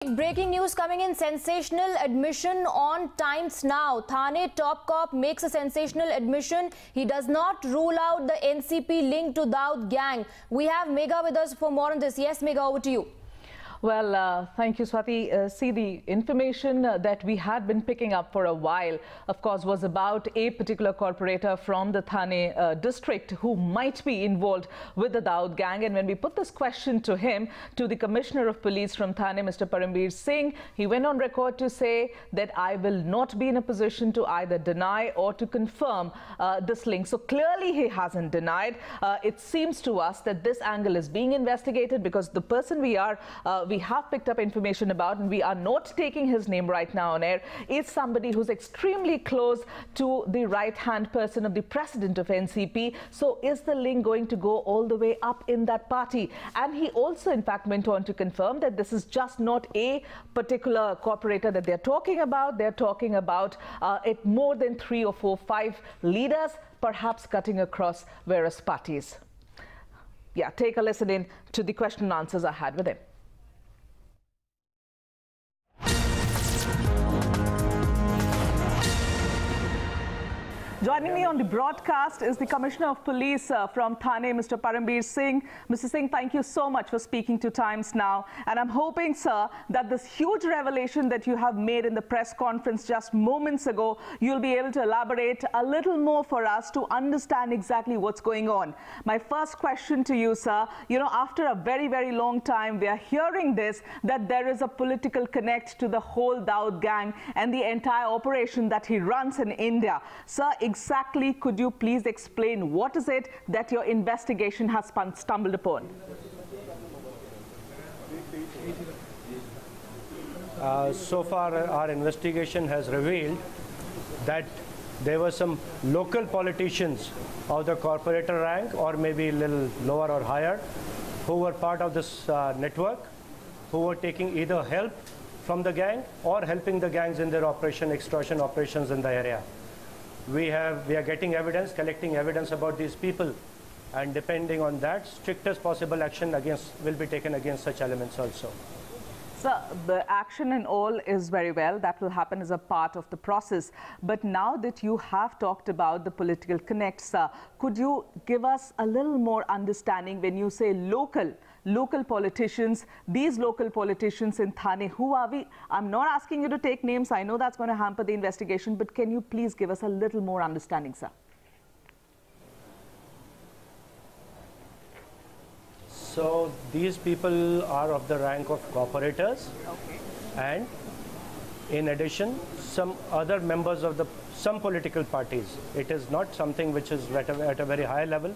Breaking news coming in. Sensational admission on Times Now. Thane top cop makes a sensational admission. He does not rule out the NCP link to Dawood gang. We have Megha with us for more on this. Yes, Megha, over to you. Well, thank you, Swati. See, the information that we had been picking up for a while, of course, was about a particular corporator from the Thane district who might be involved with the Dawood gang. And when we put this question to him, to the Commissioner of Police from Thane, Mr. Paramveer Singh, he went on record to say that I will not be in a position to either deny or to confirm this link. So clearly he hasn't denied. It seems to us that this angle is being investigated because the person we have picked up information about, and we are not taking his name right now on air, is somebody who's extremely close to the right-hand person of the president of NCP. So is the link going to go all the way up in that party? And he also, in fact, went on to confirm that this is just not a particular corporator that they're talking about. They're talking about it more than 3 or 4, 5 leaders, perhaps cutting across various parties. Yeah, take a listen in to the question and answers I had with him. Joining me on the broadcast is the Commissioner of Police from Thane, Mr. Paramveer Singh. Mr. Singh, thank you so much for speaking to Times Now. And I'm hoping, sir, that this huge revelation that you have made in the press conference just moments ago, you'll be able to elaborate a little more for us to understand exactly what's going on. My first question to you, sir, after a very, very long time, we are hearing this, that there is a political connect to the whole Dawood gang and the entire operation that he runs in India. Sir, exactly, could you please explain what is it that your investigation has stumbled upon? So far, our investigation has revealed that there were some local politicians of the corporator rank, or maybe a little lower or higher, who were part of this network, who were taking either help from the gang or helping the gangs in their extortion operations in the area. We are getting evidence, collecting evidence about these people, and depending on that, strictest possible action will be taken against such elements also. Sir, the action and all is very well. That will happen as a part of the process. But now that you have talked about the political connect, sir, could you give us a little more understanding when you say local politicians, these local politicians in Thane, who are we? I'm not asking you to take names. I know that's going to hamper the investigation, but can you please give us a little more understanding, sir? So these people are of the rank of corporators, okay, and in addition, some other members of some political parties. It is not something which is at a very high level.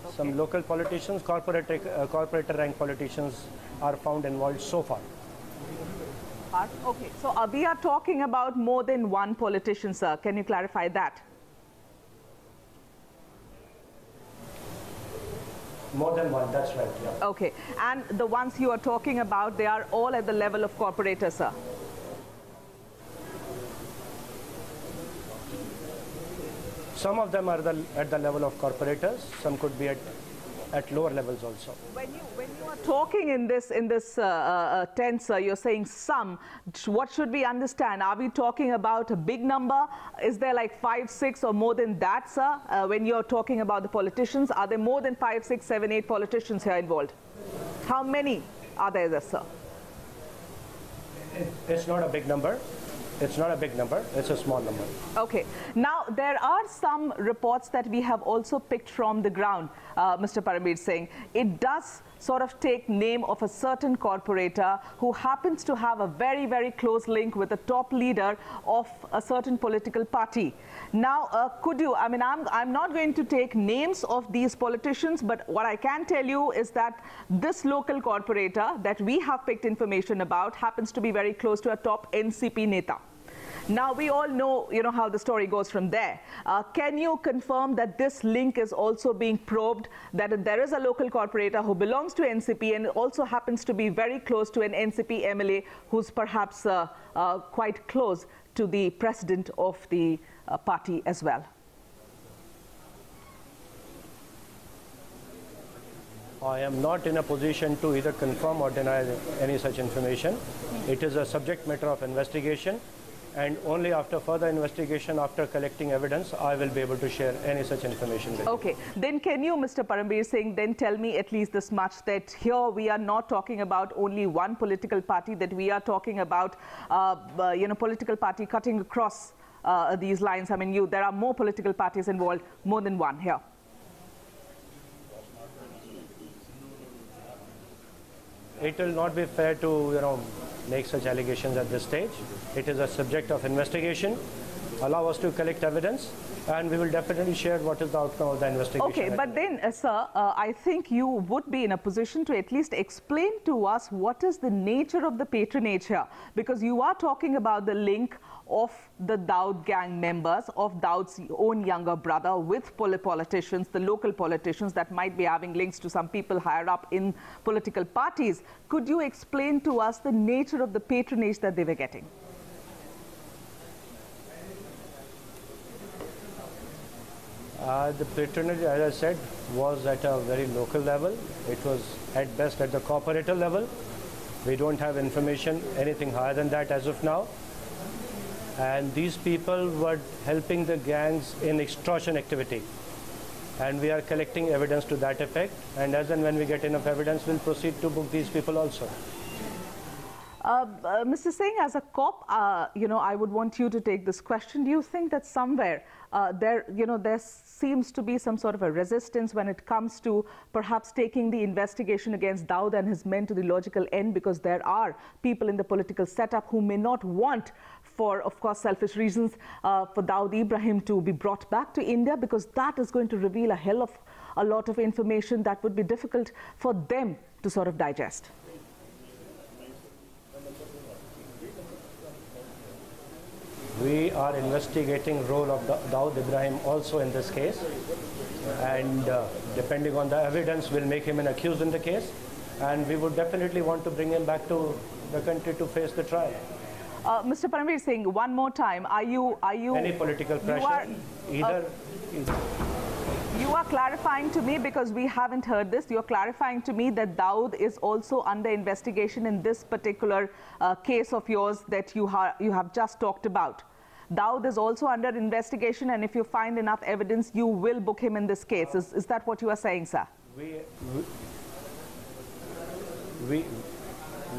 Okay. Some local politicians, corporator rank politicians are found involved so far. Okay, so we are talking about more than one politician, sir. Can you clarify that? More than one, that's right, yeah. Okay, and the ones you are talking about, they are all at the level of corporator, sir? Some of them are at the level of corporators, some could be at lower levels also. When you are talking in this tense, sir, you're saying some. What should we understand? Are we talking about a big number? Is there like 5, 6 or more than that, sir? When you're talking about the politicians, are there more than 5, 6, 7, 8 politicians here involved? How many are there, sir? It's not a big number. It's not a big number, it's a small number. Okay. Now, there are some reports that we have also picked from the ground, Mr. Paramveer Singh. It does sort of take name of a certain corporator who happens to have a very, very close link with the top leader of a certain political party. Now, could you, I'm not going to take names of these politicians, but what I can tell you is that this local corporator that we have picked information about happens to be very close to a top NCP neta. Now, we all know, how the story goes from there. Can you confirm that this link is also being probed, that there is a local corporator who belongs to NCP and also happens to be very close to an NCP MLA who's perhaps quite close to the president of the party as well? I am not in a position to either confirm or deny any such information. It is a subject matter of investigation, and only after further investigation, after collecting evidence, I will be able to share any such information with you. Okay, then can you, Mr. Paramveer Singh, then tell me at least this much, that here we are not talking about only one political party, that we are talking about, political party cutting across these lines. I mean, there are more political parties involved, more than one here. It will not be fair to, make such allegations at this stage. It is a subject of investigation. Allow us to collect evidence, and we will definitely share what is the outcome of the investigation. Okay, but then, sir, I think you would be in a position to at least explain to us what is the nature of the patronage here, because you are talking about the link of the Dawood gang members, of Dawood's own younger brother with politicians, the local politicians that might be having links to some people higher up in political parties. Could you explain to us the nature of the patronage that they were getting? The patronage, as I said, was at a very local level. It was at best at the corporator level. We don't have information, anything higher than that as of now. And these people were helping the gangs in extortion activity. And we are collecting evidence to that effect. And as and when we get enough evidence, we'll proceed to book these people also. Mr. Singh, as a cop, I would want you to take this question. Do you think that somewhere there seems to be some sort of a resistance when it comes to perhaps taking the investigation against Dawood and his men to the logical end, because there are people in the political setup who may not want, for, of course, selfish reasons, for Dawood Ibrahim to be brought back to India, because that is going to reveal a lot of information that would be difficult for them to sort of digest? We are investigating role of Dawood Ibrahim also in this case, and depending on the evidence, we'll make him an accused in the case, and we would definitely want to bring him back to the country to face the trial. Mr. Paramveer Singh, one more time, are you any political pressure? Either. You are clarifying to me, because we haven't heard this, you're clarifying to me that Dawood is also under investigation in this particular case of yours that you have just talked about. Dawood is also under investigation, and if you find enough evidence, you will book him in this case. Is that what you are saying, sir?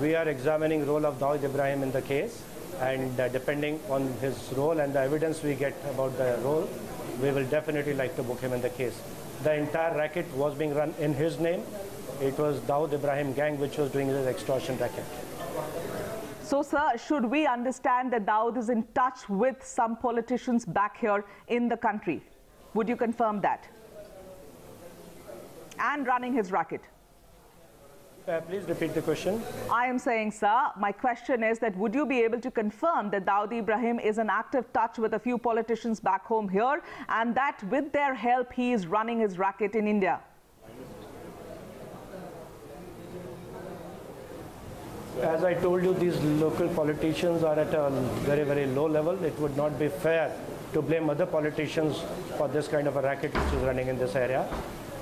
We are examining role of Dawood Ibrahim in the case, and depending on his role and the evidence we get about the role, we will definitely like to book him in the case. The entire racket was being run in his name. It was Dawood Ibrahim gang which was doing this extortion racket. So, sir, should we understand that Dawood is in touch with some politicians back here in the country? Would you confirm that? And running his racket? Please repeat the question. I am saying, sir, my question is that would you be able to confirm that Dawood Ibrahim is in active touch with a few politicians back home here, and that with their help he is running his racket in India? As I told you, these local politicians are at a very, very low level. It would not be fair to blame other politicians for this kind of a racket which is running in this area.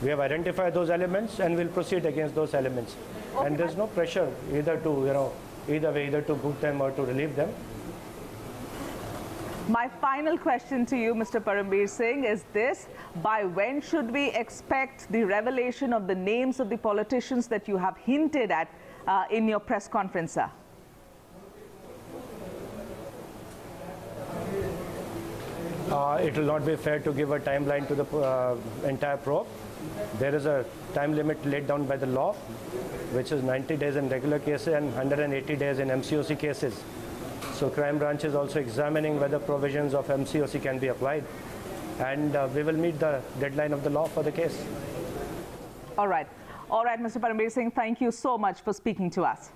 We have identified those elements, and we'll proceed against those elements. Okay. And there's no pressure either to, either to book them or to relieve them. My final question to you, Mr. Paramveer Singh, is this: by when should we expect the revelation of the names of the politicians that you have hinted at in your press conference, sir? It will not be fair to give a timeline to the entire probe. There is a time limit laid down by the law, which is 90 days in regular cases and 180 days in MCOC cases. So crime branch is also examining whether provisions of MCOC can be applied, and we will meet the deadline of the law for the case. All right, Mr. Paramveer Singh, thank you so much for speaking to us.